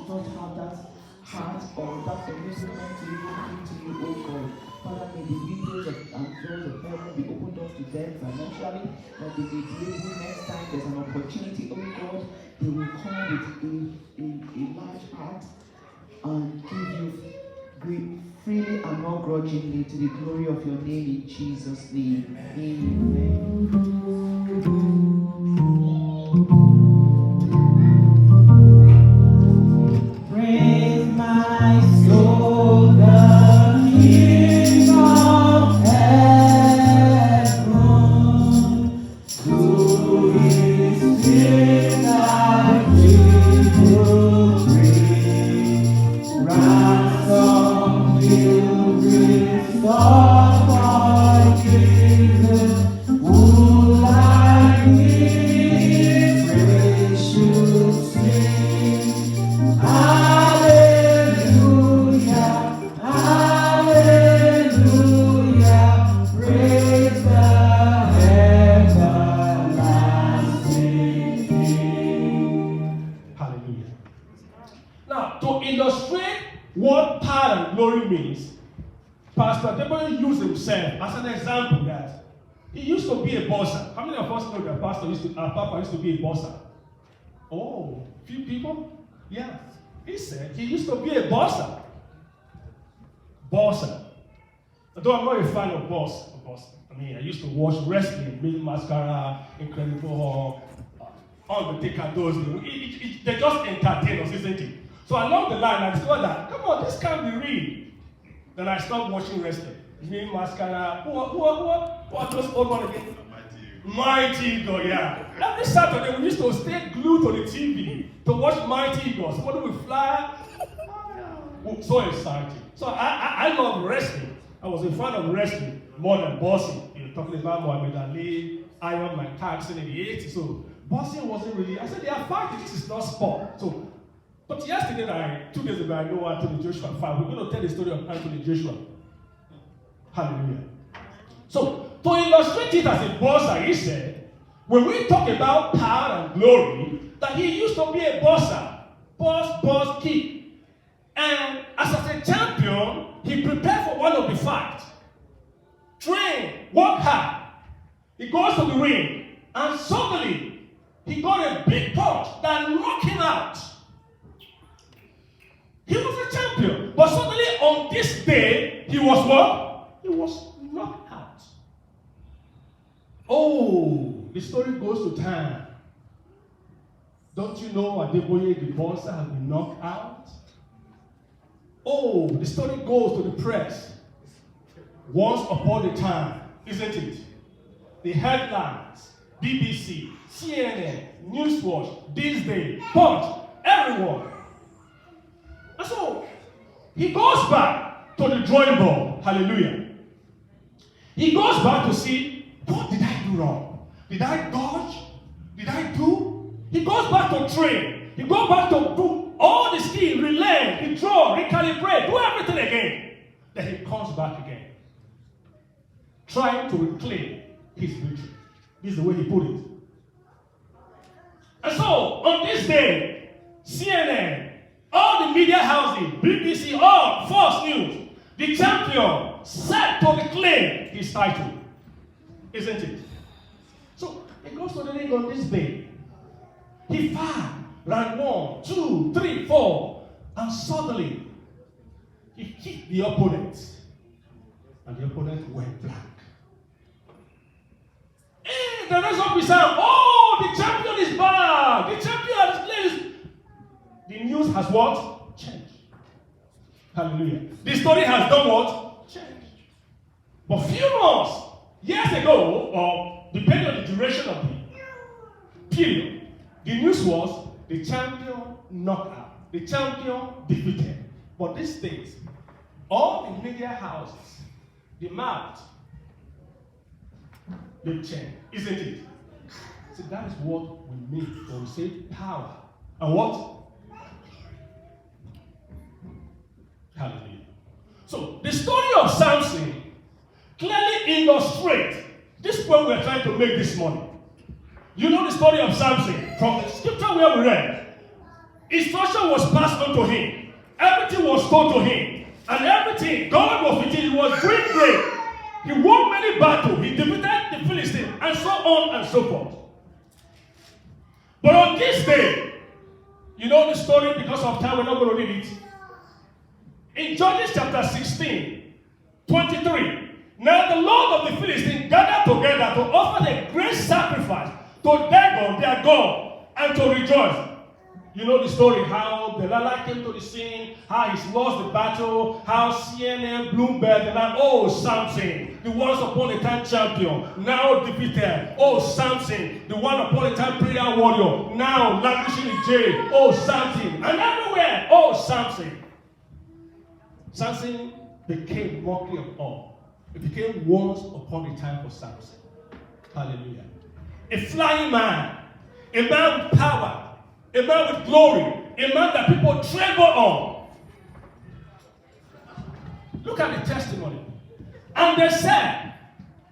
not have that heart or that enablement to even give to you, oh God. Father, may the windows and doors of heaven be opened up to them financially, that they may be able next time there's an opportunity, oh God, they will come with a large heart and give you great, freely and not grudgingly, to the glory of your name in Jesus' name. Amen. Praise my soul, the King of heaven, who is still thy people free. Ransom will restore for Jesus, who like me praise should sing. What power and glory means, Pastor Deborah used himself as an example that he used to be a bosser. How many of us know that our Papa used to be a bosser? Oh, few people? Yeah. He said he used to be a bosser. Bosser. Although I'm not a fan of boss. I mean, I used to watch wrestling, Mil Mascara, Incredible Hulk, Undertaker, those. They just entertain us, isn't it? So along the line, I discovered that, come on, this can't be real. Then I stopped watching wrestling. Mil Mascara, what those old one again? Mighty Eagle, yeah. Every Saturday, we used to stay glued to the TV to watch Mighty Eagle. Somebody would fly. So exciting. So I love wrestling. I was a fan of wrestling more than boxing. You're talking about Muhammad Ali, Iron Man, Tyson in the 80s. So boxing wasn't really, I said, they are fighting, this is not sport. So, but yesterday, 2 days ago, I know Anthony Joshua fight. We're going to tell the story of Anthony Joshua. Hallelujah. So, to illustrate it as a boxer, he said, when we talk about power and glory, that he used to be a boxer. Boss, kick. And as a champion, he prepared for one of the fights. Train, work hard. He goes to the ring, and suddenly, he got a big punch that knocked him out. He was a champion. But suddenly, on this day, he was what? He was knocked out. Oh, the story goes to time. Don't you know Adeboye the boxer has been knocked out? Oh, the story goes to the press. Once upon a time, isn't it? The headlines, BBC, CNN, Newswatch, This Day, Punch, everyone. And so, he goes back to the drawing board. Hallelujah. He goes back to see, what did I do wrong? Did I dodge? Did I do? He goes back to train. He goes back to do all the skill, relearn, redraw, recalibrate, do everything again. Then he comes back again, trying to reclaim his victory. This is the way he put it. And so, on this day, CNN, all the media houses, BBC, all Fox News, the champion set to reclaim his title. Isn't it? So, he goes to the ring on this day. He fired. Round 1, 2, 3, 4, and suddenly he kicked the opponent, and the opponent went blank. And the next officer, oh, the champion is back. The champion has placed. The news has what? Changed. Hallelujah. The story has done what? Changed. But few months, years ago, or depending on the duration of the period, the news was the champion knocked out. The champion defeated. But these things, all the media houses, the mouth, they change, isn't it? So that is what we mean when we say power. And what? Hallelujah. So the story of Samson clearly illustrates this point we're trying to make this morning. You know the story of Samson from the scripture where we read. Instruction was passed on to him. Everything was told to him. And everything, God was with him. He was doing great. He won many battles. He defeated the Philistines, and so on and so forth. But on this day, you know the story because of time, we're not going to read it. In Judges chapter 16, 23, now the Lord of the Philistines gathered together to offer a great sacrifice to Dagon, their God, and to rejoice. You know the story, how Delilah came to the scene, how he's lost the battle, how CNN, Bloomberg, and now, oh, Samson, the once upon a time champion, now defeated. Oh, Samson, the one upon a time prayer warrior, now languishing in jail. Oh, Samson, and everywhere, oh, Samson. Samson became mockery of all. It became once upon a time for Samson. Hallelujah. A flying man, a man with power, a man with glory, a man that people tremble on. Look at the testimony. And they said,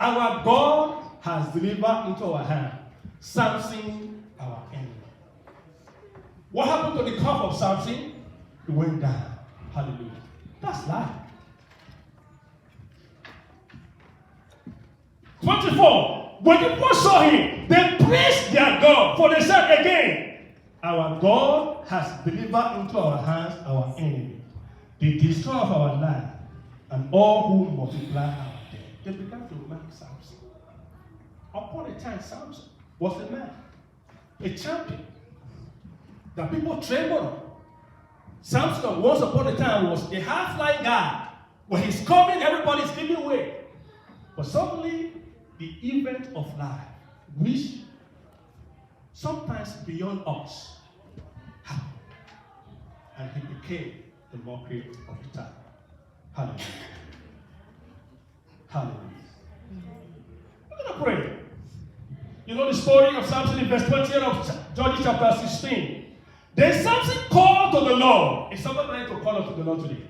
our God has delivered into our hand Samson, our enemy. What happened to the cup of Samson? It went down. Hallelujah. That's life. 24. When the people saw him, they praised their God, for they said again, our God has delivered into our hands our enemy, the destroyer of our land, and all who multiply our dead. They began to mark Samson. Upon a time, Samson was a man, a champion, that people trembled on. Samson, once upon a time, was a high-flying guy. When he's coming, everybody's giving way. But suddenly, the event of life, which sometimes beyond us, happened. And he became the mockery of the time. Hallelujah. Hallelujah. We're going to pray. You know the story of Samson in verse 28 of Judges chapter 16. Then Samson called to the Lord. Is someone ready to call out to the Lord today?